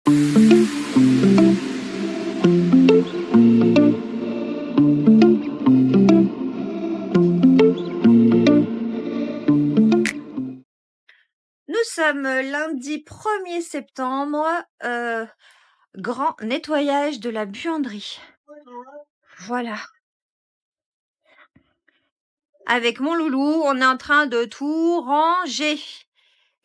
Nous sommes lundi 1er septembre, grand nettoyage de la buanderie. Voilà. Avec mon loulou, on est en train de tout ranger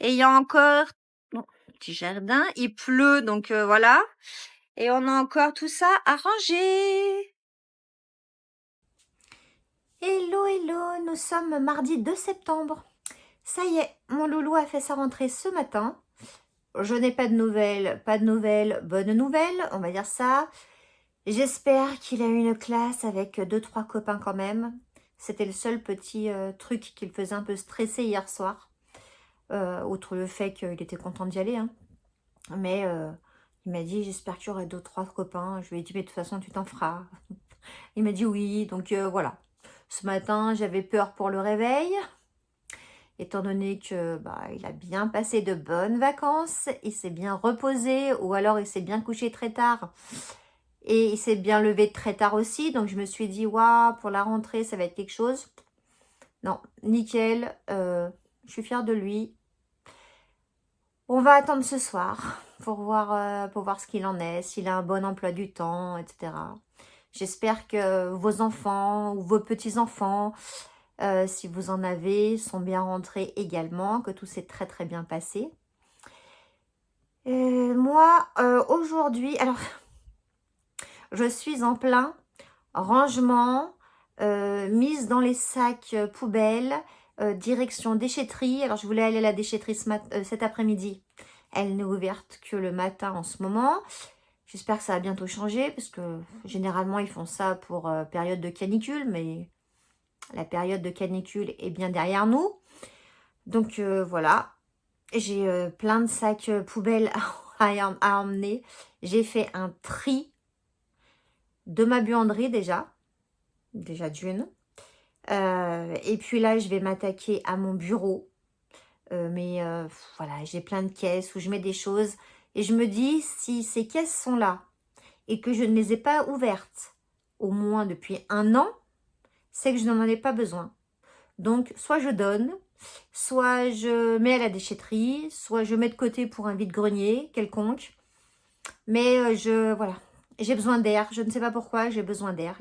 et il y a encore bon, petit jardin, il pleut donc voilà et on a encore tout ça à ranger. Hello, hello, nous sommes mardi 2 septembre. Ça y est, mon loulou a fait sa rentrée ce matin. Je n'ai pas de nouvelles, bonne nouvelle, on va dire ça. J'espère qu'il a eu une classe avec 2-3 copains quand même. C'était le seul petit truc qui le faisait un peu stresser hier soir. Outre le fait qu'il était content d'y aller. Hein. Mais il m'a dit, j'espère qu'il y aurait 2-3 copains. Je lui ai dit, mais de toute façon, tu t'en feras. Il m'a dit oui, donc voilà. Ce matin, j'avais peur pour le réveil. Étant donné que il a bien passé de bonnes vacances, il s'est bien reposé ou alors il s'est bien couché très tard et il s'est bien levé très tard aussi. Donc je me suis dit, waouh, pour la rentrée, ça va être quelque chose. Non, nickel, je suis fière de lui. On va attendre ce soir pour voir ce qu'il en est, s'il a un bon emploi du temps, etc. J'espère que vos enfants ou vos petits-enfants, si vous en avez, sont bien rentrés également, que tout s'est très très bien passé. Moi, aujourd'hui, alors, je suis en plein rangement, mise dans les sacs poubelles, direction déchetterie. Alors, je voulais aller à la déchetterie cet après-midi. Elle n'est ouverte que le matin en ce moment. J'espère que ça va bientôt changer, parce que généralement, ils font ça pour période de canicule, mais la période de canicule est bien derrière nous. Donc, voilà. J'ai plein de sacs poubelles à emmener. J'ai fait un tri de ma buanderie déjà d'une. Et puis là, je vais m'attaquer à mon bureau. Voilà, j'ai plein de caisses où je mets des choses. Et je me dis, si ces caisses sont là et que je ne les ai pas ouvertes au moins depuis 1 an, c'est que je n'en ai pas besoin. Donc, soit je donne, soit je mets à la déchetterie, soit je mets de côté pour un vide-grenier quelconque. Mais voilà, j'ai besoin d'air. Je ne sais pas pourquoi, j'ai besoin d'air.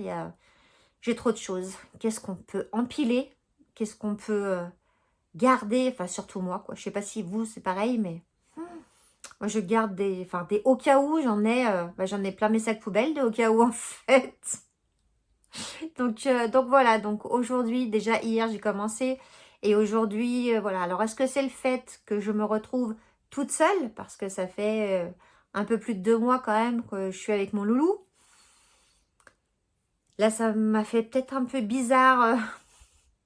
J'ai trop de choses. Qu'est-ce qu'on peut empiler? Qu'est-ce qu'on peut garder? Enfin, surtout moi, quoi. Je sais pas si vous, c'est pareil, mais moi, je garde des au cas où, j'en ai plein mes sacs poubelles, de au cas où, en fait. Donc voilà, donc aujourd'hui, déjà hier, j'ai commencé. Et aujourd'hui, voilà. Alors, est-ce que c'est le fait que je me retrouve toute seule? Parce que ça fait un peu plus de 2 mois quand même que je suis avec mon loulou. Là, ça m'a fait peut-être un peu bizarre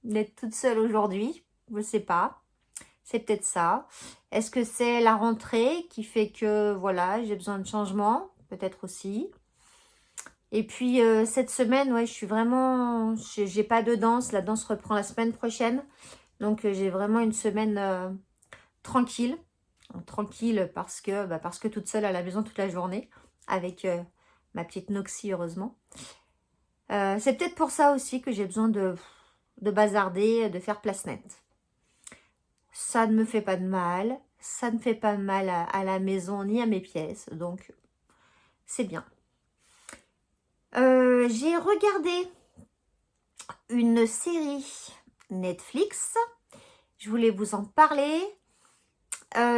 d'être toute seule aujourd'hui. Je ne sais pas. C'est peut-être ça. Est-ce que c'est la rentrée qui fait que, voilà, j'ai besoin de changement? Peut-être aussi. Et puis, cette semaine, ouais, je suis vraiment... J'ai pas de danse. La danse reprend la semaine prochaine. Donc, j'ai vraiment une semaine tranquille. Tranquille parce que toute seule à la maison toute la journée. Avec ma petite Noxy, heureusement. C'est peut-être pour ça aussi que j'ai besoin de bazarder, de faire place nette. Ça ne me fait pas de mal. Ça ne fait pas de mal à la maison ni à mes pièces. Donc, c'est bien. J'ai regardé une série Netflix. Je voulais vous en parler.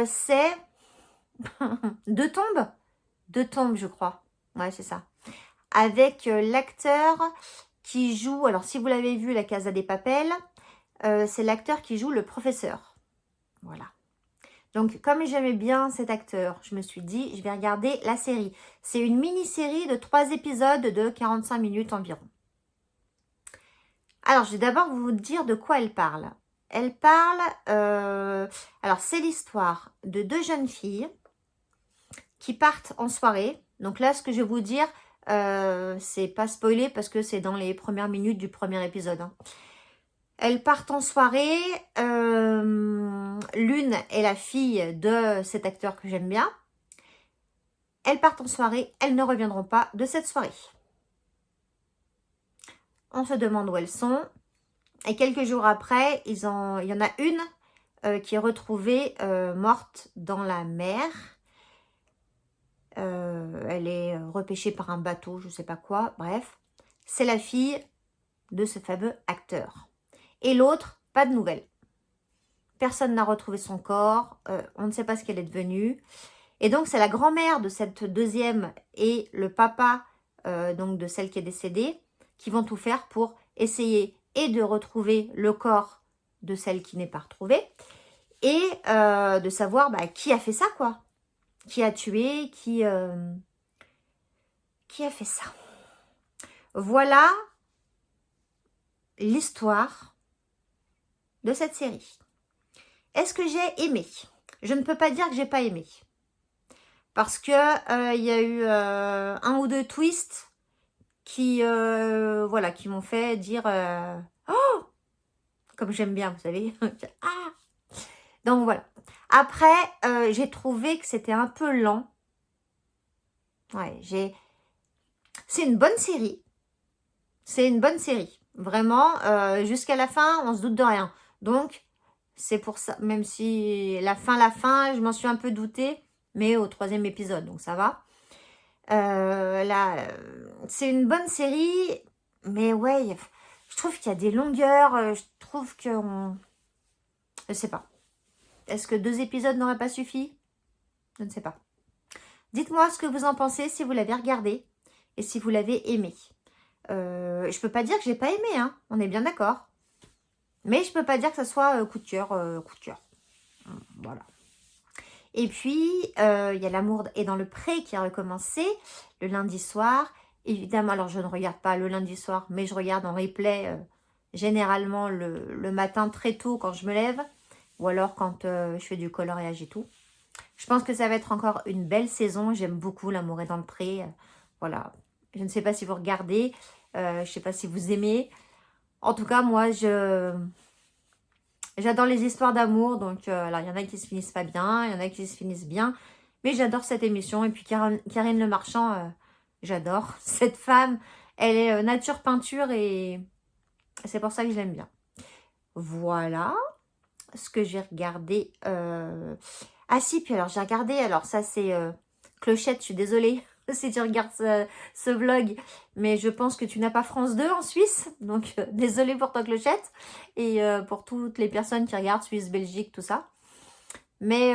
C'est Deux tombes. Deux tombes, je crois. Ouais, c'est ça. Avec l'acteur qui joue... Alors, si vous l'avez vu, La Casa des Papel, c'est l'acteur qui joue le professeur. Voilà. Donc, comme j'aimais bien cet acteur, je me suis dit, je vais regarder la série. C'est une mini-série de 3 épisodes de 45 minutes environ. Alors, je vais d'abord vous dire de quoi elle parle. Elle parle... alors, c'est l'histoire de 2 jeunes filles qui partent en soirée. Donc là, ce que je vais vous dire, c'est pas spoilé parce que c'est dans les premières minutes du premier épisode. Hein. Elles partent en soirée. L'une est la fille de cet acteur que j'aime bien. elles partent en soirée, elles ne reviendront pas de cette soirée. On se demande où elles sont. Et quelques jours après, il y en a une qui est retrouvée morte dans la mer. Elle est repêchée par un bateau, je ne sais pas quoi. Bref, c'est la fille de ce fameux acteur. Et l'autre, pas de nouvelles. Personne n'a retrouvé son corps. On ne sait pas ce qu'elle est devenue. Et donc, c'est la grand-mère de cette deuxième et le papa donc de celle qui est décédée qui vont tout faire pour essayer et de retrouver le corps de celle qui n'est pas retrouvée et de savoir qui a fait ça, quoi. Qui a tué, qui a fait ça. Voilà l'histoire de cette série. Est-ce que j'ai aimé? Je ne peux pas dire que j'ai pas aimé. Parce que y a eu un ou deux twists qui m'ont fait dire oh, comme j'aime bien, vous savez. Ah. Donc voilà. Après, j'ai trouvé que c'était un peu lent. Ouais, c'est une bonne série. C'est une bonne série. Vraiment, jusqu'à la fin, on se doute de rien. Donc, c'est pour ça, même si la fin, je m'en suis un peu doutée, mais au 3e épisode, donc ça va. Là, c'est une bonne série, mais ouais, je trouve qu'il y a des longueurs, je trouve que... Je sais pas. Est-ce que 2 épisodes n'auraient pas suffi? Je ne sais pas. Dites-moi ce que vous en pensez, si vous l'avez regardé, et si vous l'avez aimé. Je peux pas dire que j'ai pas aimé, hein, on est bien d'accord. Mais je peux pas dire que ça soit coup de cœur, Voilà. Et puis, il y a L'amour est dans le pré qui a recommencé le lundi soir. Évidemment, alors je ne regarde pas le lundi soir, mais je regarde en replay généralement le matin très tôt quand je me lève. Ou alors quand je fais du coloriage et tout. Je pense que ça va être encore une belle saison. J'aime beaucoup L'amour est dans le pré. Voilà. Je ne sais pas si vous regardez. Je ne sais pas si vous aimez. En tout cas, moi, j'adore les histoires d'amour. Donc, alors, il y en a qui se finissent pas bien. Il y en a qui se finissent bien. Mais j'adore cette émission. Et puis, Karine Le Marchand, j'adore. Cette femme, elle est nature peinture. Et c'est pour ça que je l'aime bien. Voilà ce que j'ai regardé. Ah si, puis alors j'ai regardé. Alors ça, c'est Clochette. Je suis désolée si tu regardes ce vlog, mais je pense que tu n'as pas France 2 en Suisse, donc désolée pour toi Clochette, et pour toutes les personnes qui regardent Suisse, Belgique, tout ça. Mais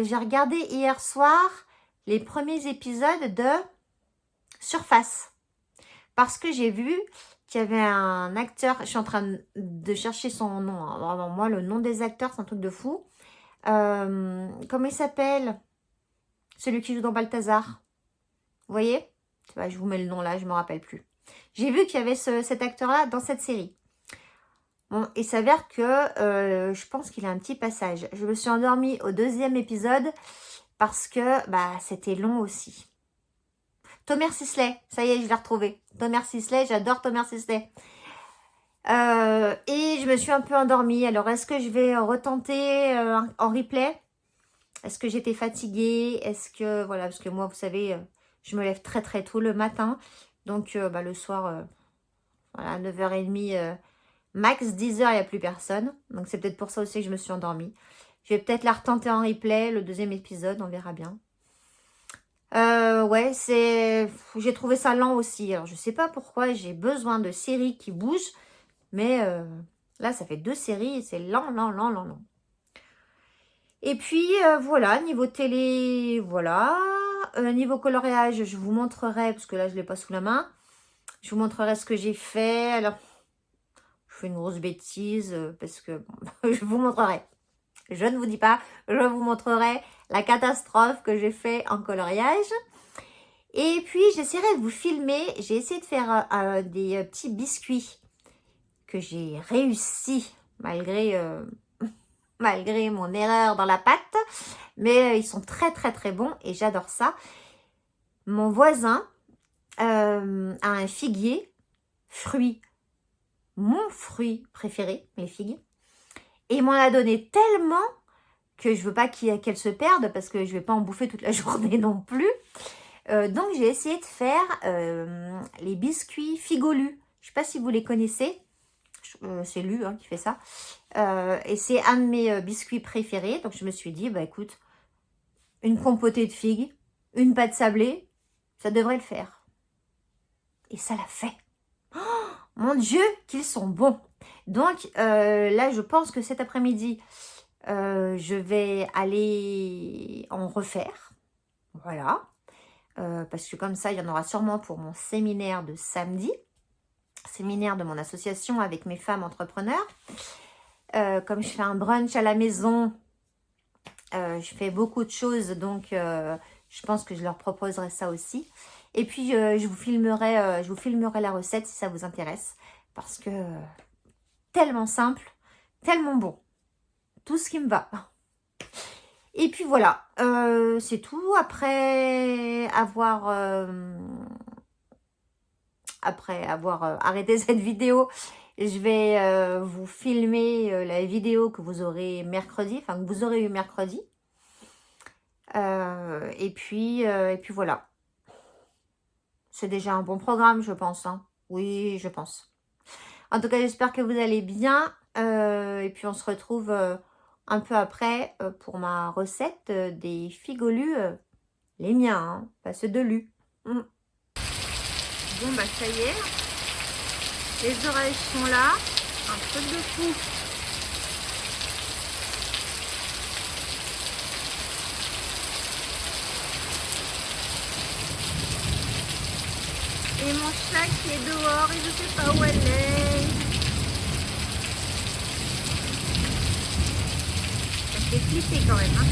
j'ai regardé hier soir les premiers épisodes de Surface, parce que j'ai vu qu'il y avait un acteur, je suis en train de chercher son nom, hein. Vraiment, moi le nom des acteurs c'est un truc de fou. Comment il s'appelle? Celui qui joue dans Balthazar. Vous voyez? Je vous mets le nom là, je ne me rappelle plus. J'ai vu qu'il y avait cet acteur-là dans cette série. Bon, il s'avère que je pense qu'il a un petit passage. Je me suis endormie au 2e épisode parce que c'était long aussi. Thomas Sisley, ça y est, je l'ai retrouvé. Thomas Sisley, j'adore Thomas Sisley. Et je me suis un peu endormie. Alors, est-ce que je vais retenter en replay? Est-ce que j'étais fatiguée? Est-ce que, voilà, parce que moi, vous savez, je me lève très très tôt le matin. Donc, le soir, voilà, 9h30, max 10h, il n'y a plus personne. Donc, c'est peut-être pour ça aussi que je me suis endormie. Je vais peut-être la retenter en replay, le 2e épisode, on verra bien. Ouais, j'ai trouvé ça lent aussi. Alors, je sais pas pourquoi, j'ai besoin de séries qui bougent. Mais là, ça fait 2 séries et c'est lent. Et puis, voilà, niveau télé, voilà. Niveau coloriage, je vous montrerai, parce que là, je ne l'ai pas sous la main. Je vous montrerai ce que j'ai fait. Alors, je fais une grosse bêtise, parce que je vous montrerai. Je ne vous dis pas, je vous montrerai la catastrophe que j'ai fait en coloriage. Et puis, j'essaierai de vous filmer. J'ai essayé de faire des petits biscuits que j'ai réussi malgré mon erreur dans la pâte. Mais ils sont très très très bons et j'adore ça. Mon voisin a un figuier, mon fruit préféré, les figues. Et il m'en a donné tellement que je veux pas qu'elle se perde parce que je vais pas en bouffer toute la journée non plus. Donc j'ai essayé de faire les biscuits Figolu. Je ne sais pas si vous les connaissez. C'est Lu hein, qui fait ça. Et c'est un de mes biscuits préférés. Donc je me suis dit, bah écoute, une compotée de figues, une pâte sablée, ça devrait le faire. Et ça l'a fait. Oh, mon Dieu, qu'ils sont bons. Donc là, je pense que cet après-midi, je vais aller en refaire. Voilà. Parce que comme ça, il y en aura sûrement pour mon séminaire de samedi. Séminaire de mon association avec mes femmes entrepreneurs. Comme je fais un brunch à la maison, je fais beaucoup de choses, donc je pense que je leur proposerai ça aussi. Et puis, je vous filmerai la recette si ça vous intéresse. Parce que tellement simple, tellement bon. Tout ce qui me va. Et puis voilà, c'est tout. Après avoir arrêté cette vidéo, je vais vous filmer la vidéo que vous aurez mercredi, enfin que vous aurez eu mercredi. Et puis voilà. C'est déjà un bon programme, je pense. Hein. Oui, je pense. En tout cas, j'espère que vous allez bien. Et puis, on se retrouve un peu après pour ma recette des figolus. Les miens, hein, pas ceux de Lu. Bon, bah ça y est. Les oreilles sont là. Un truc de fou. Et mon chat qui est dehors, et je sais pas où elle est. Ça fait flipper quand même. Hein.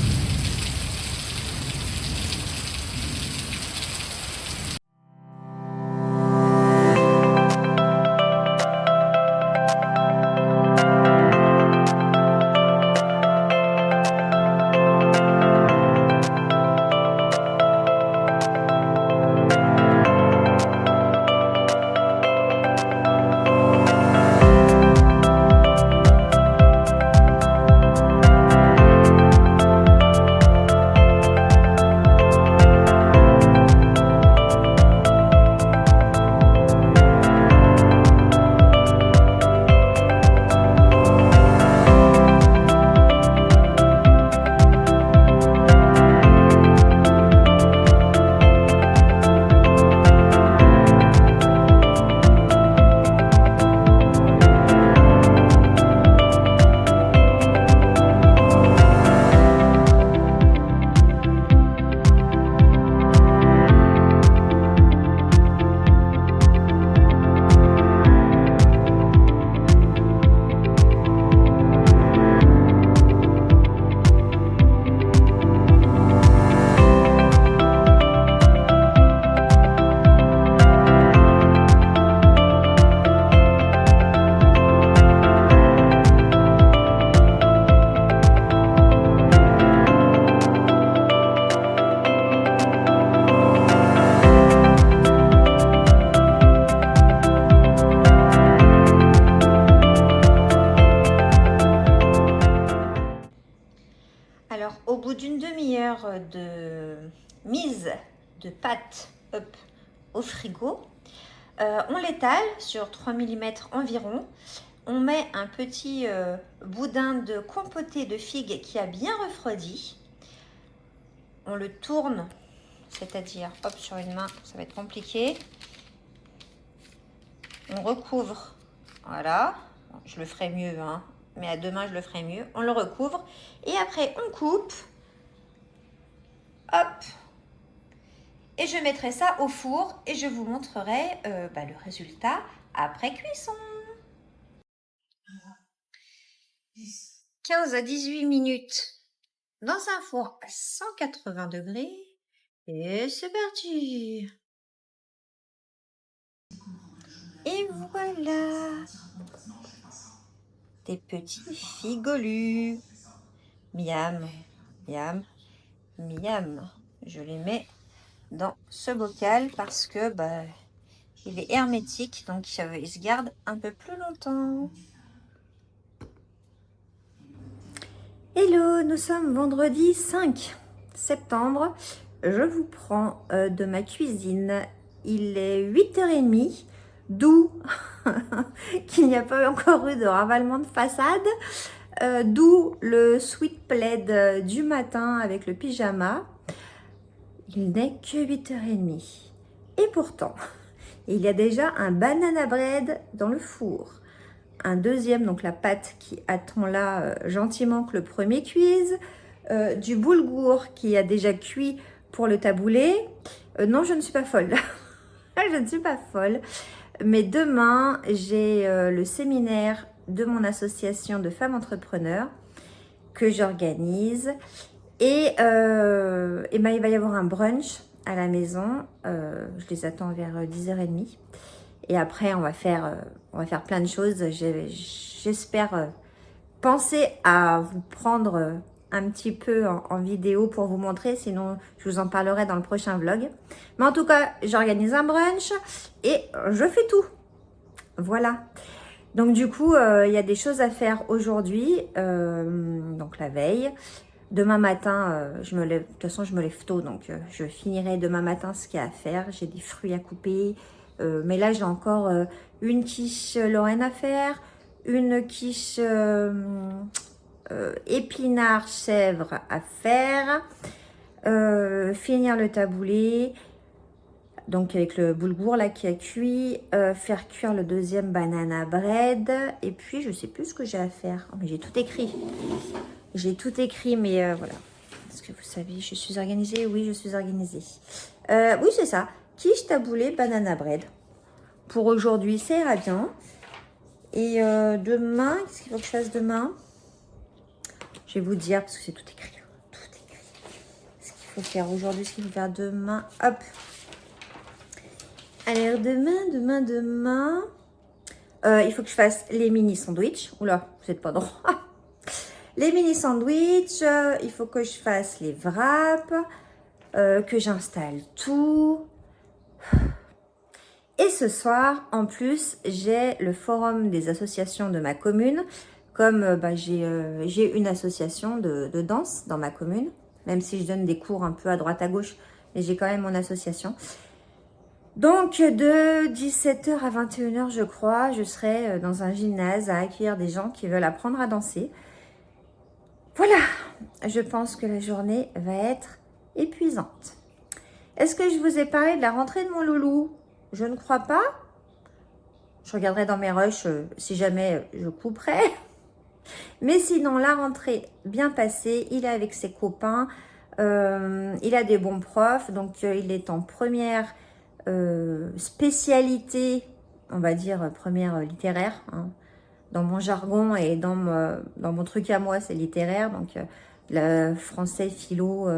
Alors, au bout d'une demi-heure de mise de pâte au frigo, on l'étale sur 3 mm environ. On met un petit boudin de compoté de figues qui a bien refroidi. On le tourne, c'est-à-dire, hop, sur une main, ça va être compliqué. On recouvre, voilà, je le ferai mieux, hein, mais à deux mains je le ferai mieux. On le recouvre et après on coupe, hop, et je mettrai ça au four et je vous montrerai le résultat après cuisson. 15 à 18 minutes dans un four à 180 degrés et c'est parti. Et voilà, des petits figolus. Miam, miam, miam. Je les mets dans ce bocal parce que il est hermétique, donc il se garde un peu plus longtemps. Hello, nous sommes vendredi 5 septembre. je vous prends de ma cuisine. Il est 8h30, d'où qu'il n'y a pas encore eu de ravalement de façade, d'où le sweat plaid du matin avec le pyjama. Il n'est que 8h30. Et pourtant, il y a déjà un banana bread dans le four. Un deuxième, donc la pâte qui attend là gentiment que le premier cuise. Du boulgour qui a déjà cuit pour le taboulé. Non, je ne suis pas folle. Je ne suis pas folle. Mais demain, j'ai le séminaire de mon association de femmes entrepreneurs que j'organise. Et ben, il va y avoir un brunch à la maison. Je les attends vers 10h30. Et après, on va faire plein de choses. J'espère penser à vous prendre un petit peu en vidéo pour vous montrer. Sinon, je vous en parlerai dans le prochain vlog. Mais en tout cas, j'organise un brunch et je fais tout. Voilà. Donc du coup, il y a des choses à faire aujourd'hui. Donc la veille. Demain matin, je me lève. De toute façon, je me lève tôt. Donc je finirai demain matin ce qu'il y a à faire. J'ai des fruits à couper. Mais là, j'ai encore une quiche Lorraine à faire. Une quiche épinard chèvre à faire. Finir le taboulé. Donc avec le boulgour là qui a cuit, faire cuire le deuxième banana bread. Et puis je sais plus ce que j'ai à faire. Oh, mais j'ai tout écrit. J'ai tout écrit, mais voilà. Est-ce que vous savez, je suis organisée? Oui, je suis organisée. Oui, c'est ça. Quiche taboulé banana bread. Pour aujourd'hui, ça ira bien. Et demain, qu'est-ce qu'il faut que je fasse demain? Je vais vous dire, parce que c'est tout écrit. Tout écrit. Ce qu'il faut faire aujourd'hui, ce qu'il faut faire demain. Hop. Alors demain, il faut que je fasse les mini sandwichs. Oula, vous n'êtes pas drôle. Les mini sandwichs, il faut que je fasse les wraps, que j'installe tout. Et ce soir, en plus, j'ai le forum des associations de ma commune. Comme j'ai une association de danse dans ma commune, même si je donne des cours un peu à droite à gauche, mais j'ai quand même mon association. Donc, de 17h à 21h, je crois, je serai dans un gymnase à accueillir des gens qui veulent apprendre à danser. Voilà, je pense que la journée va être épuisante. Est-ce que je vous ai parlé de la rentrée de mon loulou? Je ne crois pas. Je regarderai dans mes rushs si jamais je couperai. Mais sinon, la rentrée bien passée, il est avec ses copains, il a des bons profs, donc il est en première spécialité, on va dire première littéraire, hein. Dans mon jargon et dans mon truc à moi, c'est littéraire, donc le français, philo,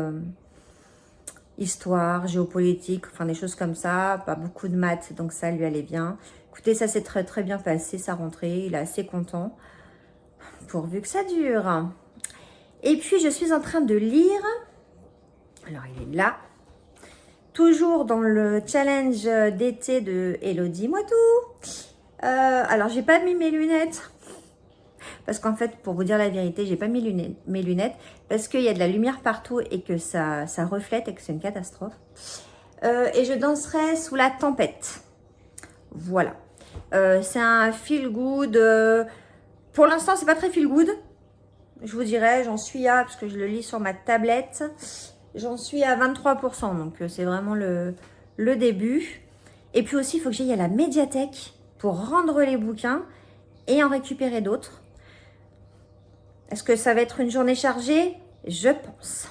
histoire, géopolitique, enfin des choses comme ça, pas beaucoup de maths, donc ça lui allait bien. Écoutez, ça s'est très très bien passé, sa rentrée, il est assez content, pourvu que ça dure. Et puis je suis en train de lire, alors il est là, toujours dans le challenge d'été de Elodie Moitou. Alors j'ai pas mis mes lunettes, parce qu'en fait, pour vous dire la vérité, j'ai pas mis mes lunettes, parce qu'il y a de la lumière partout et que ça reflète et que c'est une catastrophe. Et je danserai sous la tempête. Voilà. C'est un feel good. Pour l'instant, c'est pas très feel good. Je vous dirais, j'en suis à, parce que je le lis sur ma tablette, j'en suis à 23%. Donc, c'est vraiment le début. Et puis aussi, il faut que j'aille à la médiathèque pour rendre les bouquins et en récupérer d'autres. Est-ce que ça va être une journée chargée? Je pense.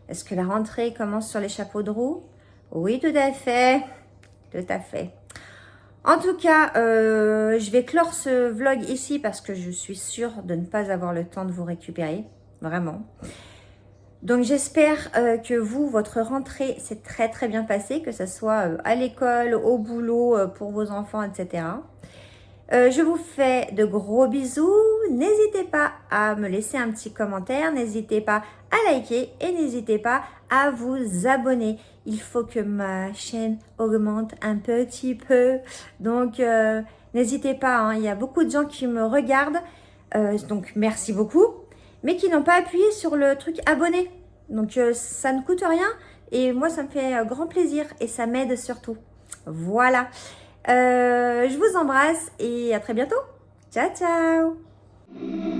Est-ce que la rentrée commence sur les chapeaux de roue? Oui, tout à fait. Tout à fait. En tout cas, je vais clore ce vlog ici parce que je suis sûre de ne pas avoir le temps de vous récupérer. Vraiment. Donc, j'espère que vous, votre rentrée s'est très très bien passée, que ce soit à l'école, au boulot, pour vos enfants, etc. Je vous fais de gros bisous. N'hésitez pas à me laisser un petit commentaire. N'hésitez pas à liker et n'hésitez pas à vous abonner. Il faut que ma chaîne augmente un petit peu. Donc, n'hésitez pas. Hein, il y a beaucoup de gens qui me regardent. Donc, merci beaucoup. Mais qui n'ont pas appuyé sur le truc abonner. Donc, ça ne coûte rien. Et moi, ça me fait grand plaisir et ça m'aide surtout. Voilà. Je vous embrasse et à très bientôt. Ciao, ciao!